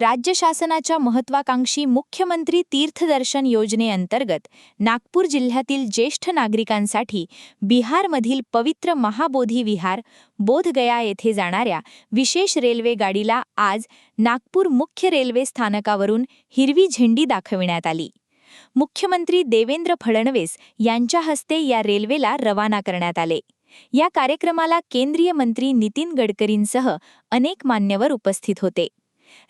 राज्य शासनाच्या महत्त्वाकांक्षी मुख्यमंत्री तीर्थदर्शन योजनेअंतर्गत नागपूर जिल्ह्यातील ज्येष्ठ नागरिकांसाठी बिहारमधील पवित्र महाबोधी विहार बोधगया येथे जाणाऱ्या विशेष रेल्वे गाडीला आज नागपूर मुख्य रेल्वे स्थानकावरून हिरवी झेंडी दाखविण्यात आली। मुख्यमंत्री देवेंद्र फडणवीस यांच्या हस्ते या रेल्वेला रवाना करण्यात आले। या कार्यक्रमाला केंद्रीय मंत्री नितीन गडकरींसह अनेक मान्यवर उपस्थित होते।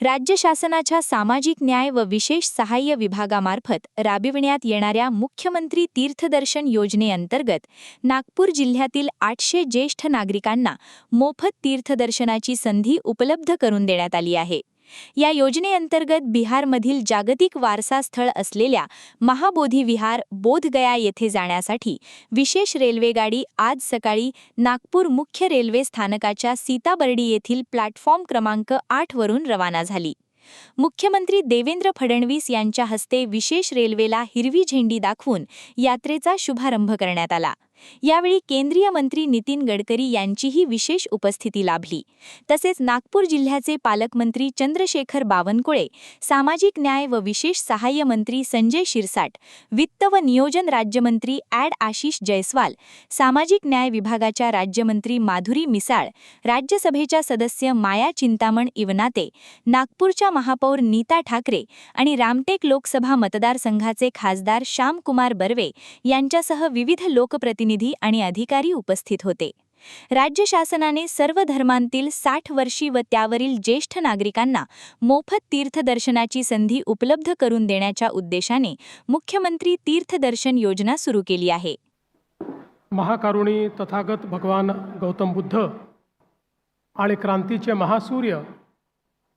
राज्य शासनाच्या सामाजिक न्याय व विशेष सहाय्य विभागामार्फत राबविण्यात येणाऱ्या मुख्यमंत्री तीर्थदर्शन योजनेअंतर्गत नागपूर जिल्ह्यातील 800 ज्येष्ठ नागरिकांना मोफत तीर्थदर्शनाची संधी उपलब्ध करून देण्यात आली आहे। या योजनेअंतर्गत बिहारमधील जागतिक वारसा स्थळ असलेल्या महाबोधी विहार बोधगया येथे जाण्यासाठी विशेष रेल्वेगाडी आज सकाळी नागपूर मुख्य रेल्वे स्थानकाच्या सीताबर्डी येथील प्लॅटफॉर्म क्रमांक 8 वरून रवाना झाली। मुख्यमंत्री देवेंद्र फडणवीस यांच्या हस्ते विशेष रेल्वेला हिरवी झेंडी दाखवून यात्रेचा शुभारंभ करण्यात आला। यावेळी केंद्रीय मंत्री नितीन गडकरी यांचीही विशेष उपस्थिती लाभली। तसेच नागपूर जिल्ह्याचे पालकमंत्री चंद्रशेखर बावनकुळे, सामाजिक न्याय व विशेष सहाय्य मंत्री संजय शिरसाट, वित्त व नियोजन राज्यमंत्री आशिष जयस्वाल, सामाजिक न्याय विभागाच्या राज्यमंत्री माधुरी मिसाळ, राज्यसभेच्या सदस्य माया चिंतामण इवनाते, नागपूरच्या महापौर नीता ठाकरे आणि रामटेक लोकसभा मतदारसंघाचे खासदार श्यामकुमार बर्वे यांच्यासह विविध लोकप्रतिनिधी आणि अधिकारी उपस्थित होते। राज्य शासनाने सर्व धर्मांतील 60 वर्षी व त्यावरील ज्येष्ठ नागरिकांना मोफत तीर्थदर्शनाची संधी उपलब्ध करून देण्याच्या उद्देशाने मुख्यमंत्री तीर्थदर्शन योजना सुरू केली आहे। महाकारुणी तथागत भगवान गौतम बुद्ध आणि क्रांतीचे महासूर्य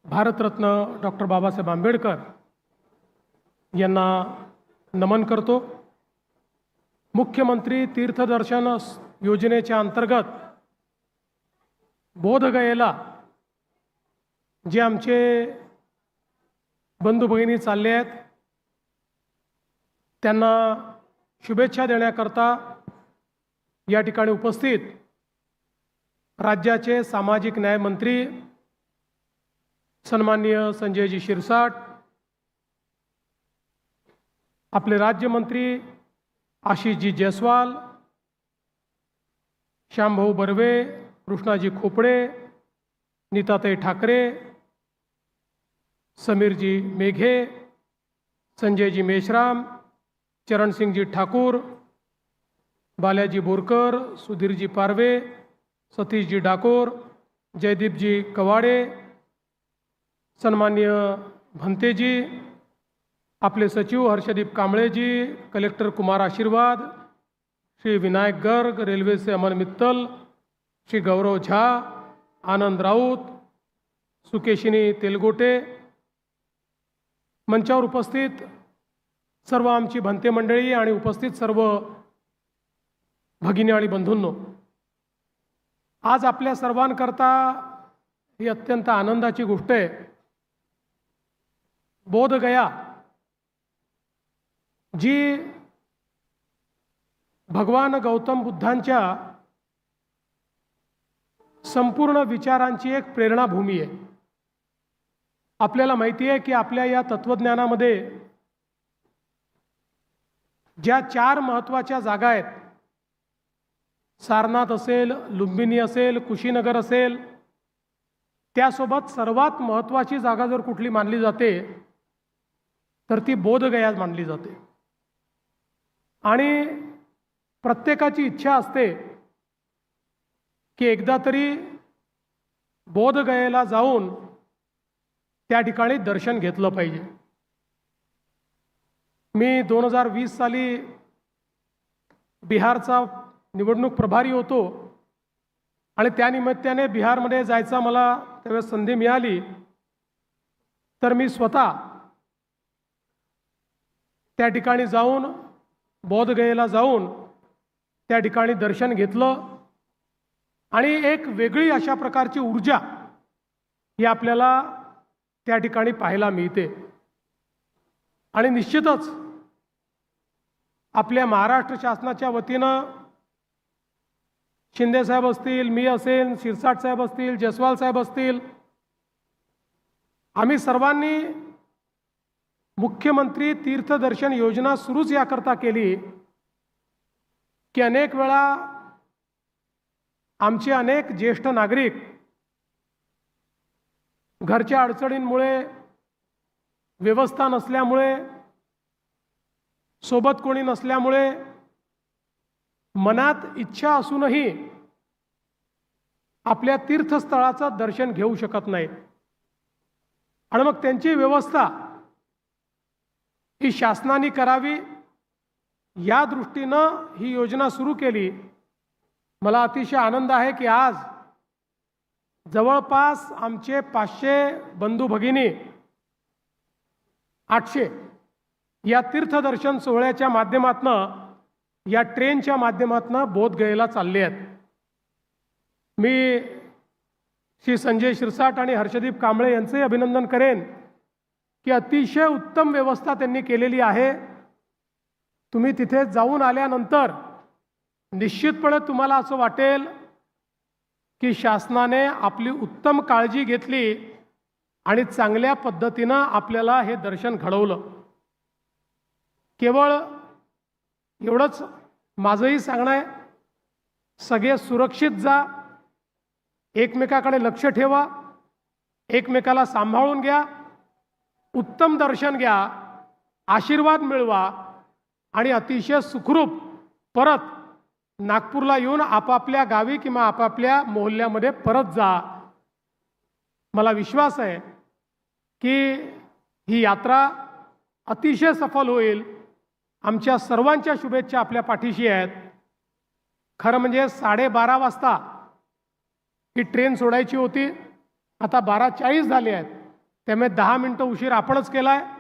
भारतरत्न डॉक्टर बाबासाहेब आंबेडकर यांना नमन करतो। मुख्यमंत्री तीर्थदर्शन योजनेच्या अंतर्गत बोधगयेला जे आमचे बंधू भगिनी चालले आहेत त्यांना शुभेच्छा देण्याकरता या ठिकाणी उपस्थित राज्याचे सामाजिक न्याय मंत्री सन्माननीय संजयजी शिरसाट, आपले राज्यमंत्री आशिषजी जयस्वाल, श्यामभाऊ बर्वे, कृष्णाजी खोपडे, नीताताई ठाकरे, समीरजी मेघे, संजयजी मेश्राम, चरणसिंगजी ठाकूर, बालाजी बोरकर, सुधीरजी पारवे, सतीशजी डाकोर, जयदीपजी कवाडे, सन्माननीय भंतेजी, आपले सचिव हर्षदीप कांबळेजी, कलेक्टर कुमार आशीर्वाद, श्री विनायक गर्ग, रेल्वे से अमन मित्तल, श्री गौरव झा, आनंद राऊत, सुकेशिनी तेलगोटे, मंचावर उपस्थित सर्व आमची भंते मंडळी आणि उपस्थित सर्व भगिनी आणि बंधूंनो, आज आपल्या सर्वांकरता ही अत्यंत आनंदाची गोष्ट आहे। बोधगया जी भगवान गौतम बुद्धांच्या संपूर्ण विचारांची एक प्रेरणाभूमी आहे। आपल्याला माहिती आहे की आपल्या या तत्वज्ञानामध्ये ज्या 4 महत्त्वाच्या जागा आहेत, सारनाथ असेल, लुंबिनी असेल, कुशीनगर असेल, त्यासोबत सर्वात महत्त्वाची जागा जर कुठली मानली जाते तर ती बोधगया मानली जाते। आणि प्रत्येकाची इच्छा असते की एकदा तरी बोधगयेला जाऊन त्या ठिकाणी दर्शन घेतलं पाहिजे। मी 2020 साली बिहारचा निवडणूक प्रभारी होतो आणि त्यानिमित्ताने बिहारमध्ये जायचा मला त्यावेळेस संधी मिळाली, तर मी स्वतः त्या ठिकाणी जाऊन बोधगयेला जाऊन त्या ठिकाणी दर्शन घेतलं आणि एक वेगळी अशा प्रकारची ऊर्जा ही आपल्याला त्या ठिकाणी पाहायला मिळते। आणि निश्चितच आपल्या महाराष्ट्र शासनाच्या वतीनं शिंदे साहेब असतील, मी असेल, शिरसाट साहेब असतील, जयस्वाल साहेब असतील, आम्ही सर्वांनी मुख्यमंत्री तीर्थदर्शन योजना सुरूच याकरता केली की अनेक वेळा आमचे अनेक ज्येष्ठ नागरिक घरच्या अडचणींमुळे, व्यवस्था नसल्यामुळे, सोबत कोणी नसल्यामुळे, मनात इच्छा असूनही आपल्या तीर्थस्थळाचं दर्शन घेऊ शकत नाही आणि मग त्यांची व्यवस्था ही शासनाने करावी या दृष्टीनं ही योजना सुरू केली। मला अतिशय आनंद आहे की आज जवळपास आमचे 500 बंधू भगिनी 800 या तीर्थदर्शन सोहळ्याच्या माध्यमातनं, या ट्रेनच्या माध्यमातनं बोधगयेला चालले आहेत। मी श्री संजय शिरसाट आणि हर्षदीप कांबळे यांचे अभिनंदन करेन की अतिशय उत्तम व्यवस्था त्यांनी केलेली आहे। तुम्ही तिथे जाऊन आल्यानंतर निश्चितपणे तुम्हाला असं वाटेल की शासनाने आपली उत्तम काळजी घेतली आणि चांगल्या पद्धतीनं आपल्याला हे दर्शन घडवलं। केवळ एवढंच माझंही सांगणं आहे, सगळे सुरक्षित जा, एकमेकाकडे लक्ष ठेवा, एकमेकाला सांभाळून घ्या, उत्तम दर्शन घ्या, आशीर्वाद मिळवा आणि अतिशय सुखरूप परत नागपूरला येऊन आपापल्या गावी किंवा आपापल्या मोहल्ल्यामध्ये परत जा। मला विश्वास आहे की ही यात्रा अतिशय सफल होईल। आमच्या सर्वांच्या शुभेच्छा आपल्या पाठीशी आहेत। खरं म्हणजे 12:30 वाजता ही ट्रेन सोडायची होती, आता 12:40 झाले आहेत, त्यामुळे 10 मिनटं उशीर आपणच केला आहे।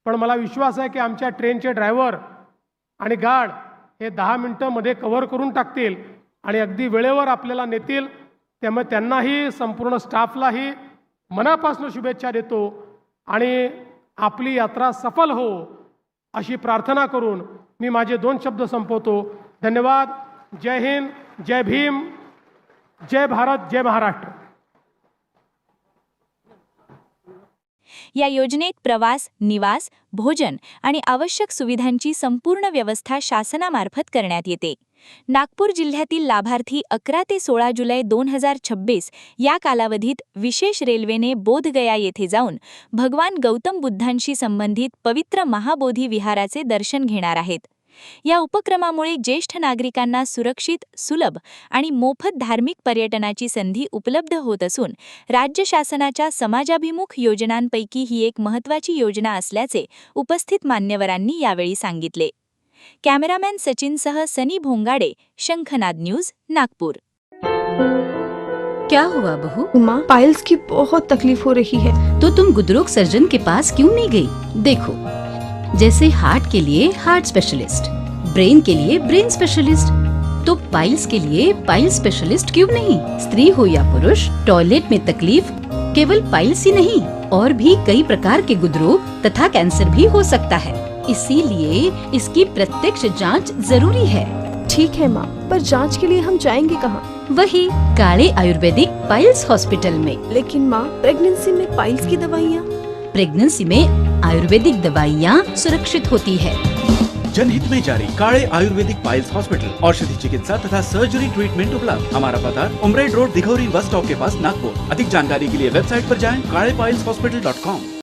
पण मला विश्वास आहे की आमच्या ट्रेनचे ड्रायव्हर आणि गार्ड हे 10 मिनटं मध्ये कव्हर करून टाकतील आणि अगदी वेळेवर आपल्याला नेतील। त्यामुळे त्यांनाही, संपूर्ण स्टाफलाही मनापासून शुभेच्छा देतो आणि आपली यात्रा सफल हो अशी प्रार्थना करून मी माझे 2 शब्द संपवतो। धन्यवाद। जय हिंद, जय भीम, जय भारत, जय महाराष्ट्र। या योजनेत प्रवास, निवास, भोजन आणि आवश्यक सुविधांची संपूर्ण व्यवस्था शासनामार्फत करण्यात येते। नागपूर जिल्ह्यातील लाभार्थी 11 ते 16 जुलै 2026 या कालावधीत विशेष रेल्वेने बोधगया येथे जाऊन भगवान गौतम बुद्धांशी संबंधित पवित्र महाबोधी विहाराचे दर्शन घेणार आहेत। या उपक्रमामुळे ज्येष्ठ नागरिकांना सुरक्षित, सुलभ आणि मोफत धार्मिक पर्यटनाची संधी उपलब्ध होत असून राज्य शासनाच्या समाजाभिमुख योजनांपैकी ही एक महत्त्वाची योजना असल्याचे उपस्थित मान्यवरांनी यावेळी सांगितले। कॅमेरामॅन सचिनसह सनी भोंगाडे, शंखनाद न्यूज, नागपूर। क्या हुआ बहू? माँ, पाइल्स की बहुत तकलीफ हो रही है। तो तुम गुदरोग सर्जन के पास क्यों नहीं गई? देखो, जैसे हार्ट के लिए हार्ट स्पेशलिस्ट, ब्रेन के लिए ब्रेन स्पेशलिस्ट, तो पाइल्स के लिए पाइल्स स्पेशलिस्ट क्यों नहीं? स्त्री हो या पुरुष, टॉयलेट में तकलीफ केवल पाइल्स ही नहीं, और भी कई प्रकार के गुदरोग तथा कैंसर भी हो सकता है। इसीलिए इसकी प्रत्यक्ष जांच जरूरी है। ठीक है माँ, पर जांच के लिए हम जाएंगे कहाँ? वही काले आयुर्वेदिक पाइल्स हॉस्पिटल में। लेकिन माँ, प्रेगनेंसी में पाइल्स की दवाइयाँ? प्रेगनेंसी में आयुर्वेदिक दवाइयाँ सुरक्षित होती है। जनहित में जारी। काले आयुर्वेदिक पाइल्स हॉस्पिटल, औषधि चिकित्सा तथा सर्जरी ट्रीटमेंट उपलब्ध। हमारा पता उमरेड रोड, दिघौरी बस स्टॉप के पास, नागपुर। अधिक जानकारी के लिए वेबसाइट पर जाएं kalepileshhospital.com।